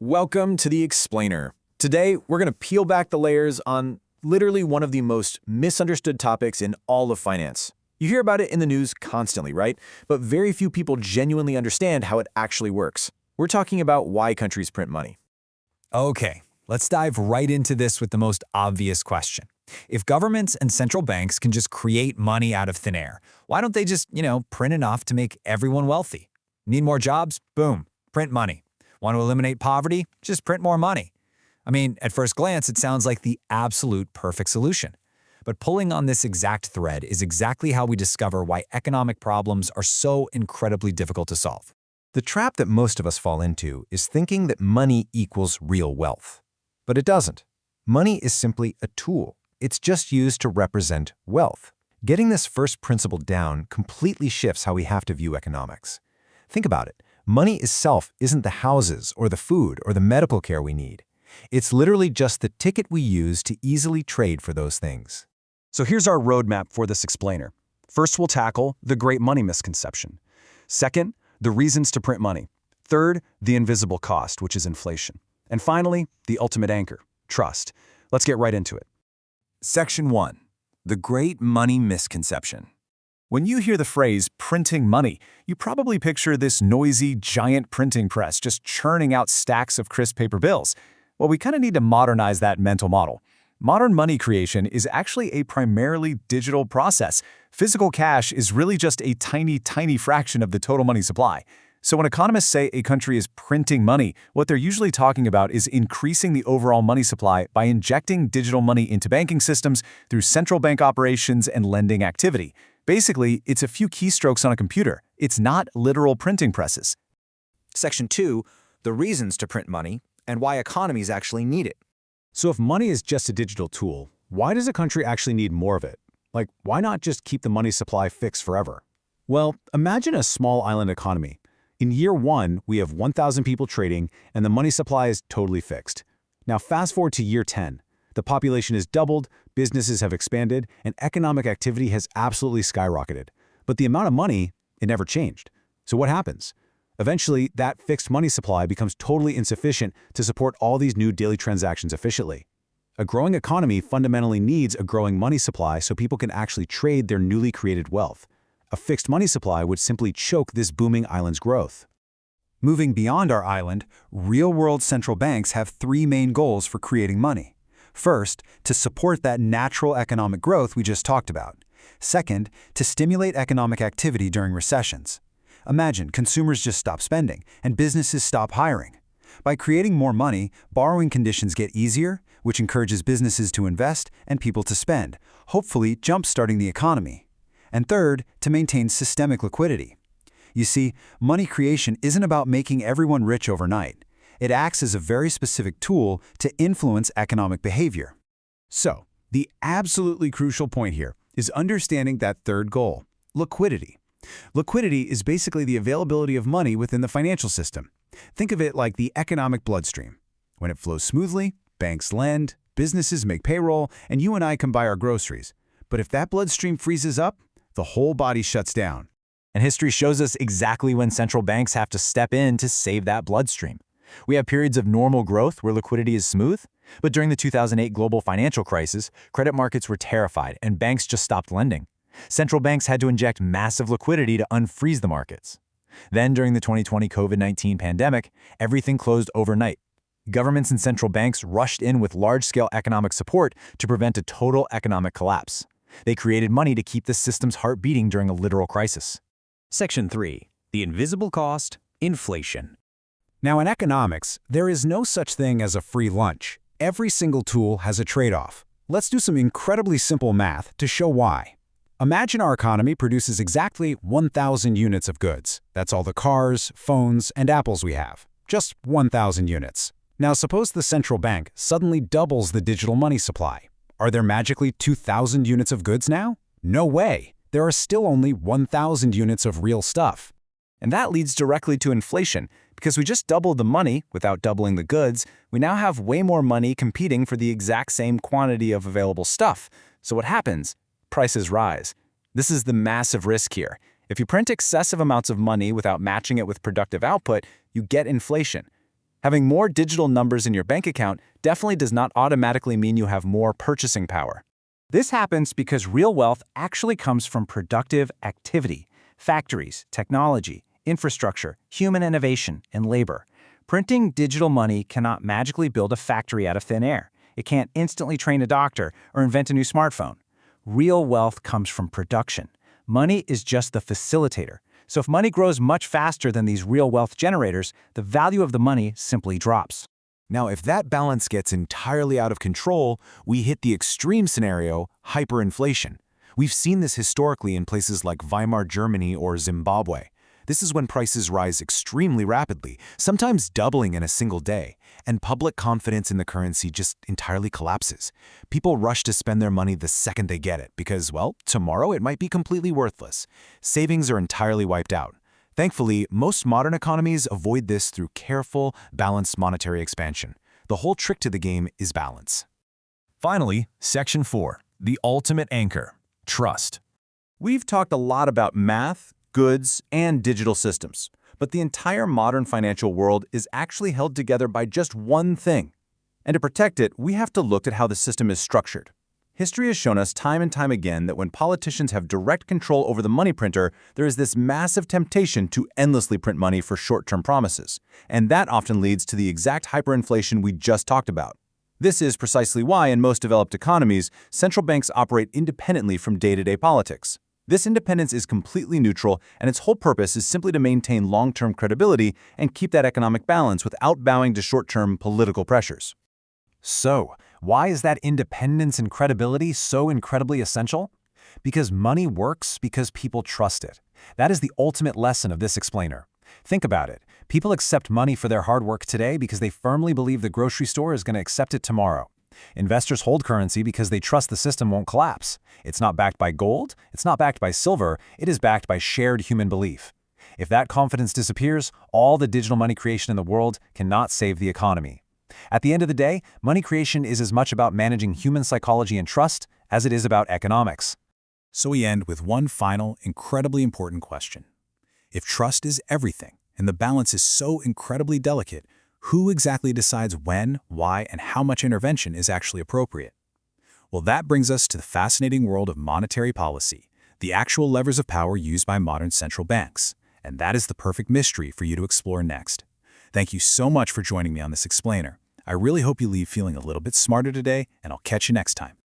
Welcome to The Explainer. Today, we're going to peel back the layers on literally one of the most misunderstood topics in all of finance. You hear about it in the news constantly, right? But very few people genuinely understand how it actually works. We're talking about why countries print money. Okay, let's dive right into this with the most obvious question. If governments and central banks can just create money out of thin air, why don't they just, print enough to make everyone wealthy? Need more jobs? Boom, print money. Want to eliminate poverty? Just print more money. I mean, at first glance, it sounds like the absolute perfect solution. But pulling on this exact thread is exactly how we discover why economic problems are so incredibly difficult to solve. The trap that most of us fall into is thinking that money equals real wealth. But it doesn't. Money is simply a tool. It's just used to represent wealth. Getting this first principle down completely shifts how we have to view economics. Think about it. Money itself isn't the houses or the food or the medical care we need. It's literally just the ticket we use to easily trade for those things. So here's our roadmap for this explainer. First, we'll tackle the great money misconception. Second, the reasons to print money. Third, the invisible cost, which is inflation. And finally, the ultimate anchor, trust. Let's get right into it. Section 1. The Great Money Misconception. When you hear the phrase printing money, you probably picture this noisy, giant printing press just churning out stacks of crisp paper bills. Well, we kind of need to modernize that mental model. Modern money creation is actually a primarily digital process. Physical cash is really just a tiny, tiny fraction of the total money supply. So when economists say a country is printing money, what they're usually talking about is increasing the overall money supply by injecting digital money into banking systems through central bank operations and lending activity. Basically, it's a few keystrokes on a computer. It's not literal printing presses. Section 2, the reasons to print money and why economies actually need it. So if money is just a digital tool, why does a country actually need more of it? Like, why not just keep the money supply fixed forever? Well, imagine a small island economy. In year 1, we have 1,000 people trading, and the money supply is totally fixed. Now fast forward to year 10. The population has doubled, businesses have expanded, and economic activity has absolutely skyrocketed. But the amount of money, it never changed. So what happens? Eventually, that fixed money supply becomes totally insufficient to support all these new daily transactions efficiently. A growing economy fundamentally needs a growing money supply so people can actually trade their newly created wealth. A fixed money supply would simply choke this booming island's growth. Moving beyond our island, real-world central banks have 3 main goals for creating money. First, to support that natural economic growth we just talked about. Second, to stimulate economic activity during recessions. Imagine consumers just stop spending and businesses stop hiring. By creating more money, borrowing conditions get easier, which encourages businesses to invest and people to spend, hopefully jump-starting the economy. And third, to maintain systemic liquidity. You see, money creation isn't about making everyone rich overnight. It acts as a very specific tool to influence economic behavior. So, the absolutely crucial point here is understanding that third goal, liquidity. Liquidity is basically the availability of money within the financial system. Think of it like the economic bloodstream. When it flows smoothly, banks lend, businesses make payroll, and you and I can buy our groceries. But if that bloodstream freezes up, the whole body shuts down. And history shows us exactly when central banks have to step in to save that bloodstream. We have periods of normal growth where liquidity is smooth, but during the 2008 global financial crisis, credit markets were terrified and banks just stopped lending. Central banks had to inject massive liquidity to unfreeze the markets. Then during the 2020 COVID-19 pandemic, everything closed overnight. Governments and central banks rushed in with large-scale economic support to prevent a total economic collapse. They created money to keep the system's heart beating during a literal crisis. Section 3, the invisible cost, inflation. Now in economics, there is no such thing as a free lunch. Every single tool has a trade-off. Let's do some incredibly simple math to show why. Imagine our economy produces exactly 1,000 units of goods. That's all the cars, phones, and apples we have. Just 1,000 units. Now suppose the central bank suddenly doubles the digital money supply. Are there magically 2,000 units of goods now? No way. There are still only 1,000 units of real stuff. And that leads directly to inflation. Because we just doubled the money without doubling the goods, we now have way more money competing for the exact same quantity of available stuff. So what happens? Prices rise. This is the massive risk here. If you print excessive amounts of money without matching it with productive output, you get inflation. Having more digital numbers in your bank account definitely does not automatically mean you have more purchasing power. This happens because real wealth actually comes from productive activity: factories, technology, infrastructure, human innovation, and labor. Printing digital money cannot magically build a factory out of thin air. It can't instantly train a doctor or invent a new smartphone. Real wealth comes from production. Money is just the facilitator. So if money grows much faster than these real wealth generators, the value of the money simply drops. Now, if that balance gets entirely out of control, we hit the extreme scenario, hyperinflation. We've seen this historically in places like Weimar Germany or Zimbabwe. This is when prices rise extremely rapidly, sometimes doubling in a single day, and public confidence in the currency just entirely collapses. People rush to spend their money the second they get it because, well, tomorrow it might be completely worthless. Savings are entirely wiped out. Thankfully, most modern economies avoid this through careful, balanced monetary expansion. The whole trick to the game is balance. Finally, Section 4, the ultimate anchor: trust. We've talked a lot about math, goods, and digital systems, but the entire modern financial world is actually held together by just one thing. And to protect it, we have to look at how the system is structured. History has shown us time and time again that when politicians have direct control over the money printer, there is this massive temptation to endlessly print money for short-term promises. And that often leads to the exact hyperinflation we just talked about. This is precisely why, in most developed economies, central banks operate independently from day-to-day politics. This independence is completely neutral, and its whole purpose is simply to maintain long-term credibility and keep that economic balance without bowing to short-term political pressures. So, why is that independence and credibility so incredibly essential? Because money works because people trust it. That is the ultimate lesson of this explainer. Think about it. People accept money for their hard work today because they firmly believe the grocery store is going to accept it tomorrow. Investors hold currency because they trust the system won't collapse. It's not backed by gold, it's not backed by silver, it is backed by shared human belief. If that confidence disappears, all the digital money creation in the world cannot save the economy. At the end of the day, money creation is as much about managing human psychology and trust as it is about economics. So we end with one final, incredibly important question. If trust is everything, and the balance is so incredibly delicate, who exactly decides when, why, and how much intervention is actually appropriate? Well, that brings us to the fascinating world of monetary policy, the actual levers of power used by modern central banks. And that is the perfect mystery for you to explore next. Thank you so much for joining me on this explainer. I really hope you leave feeling a little bit smarter today, and I'll catch you next time.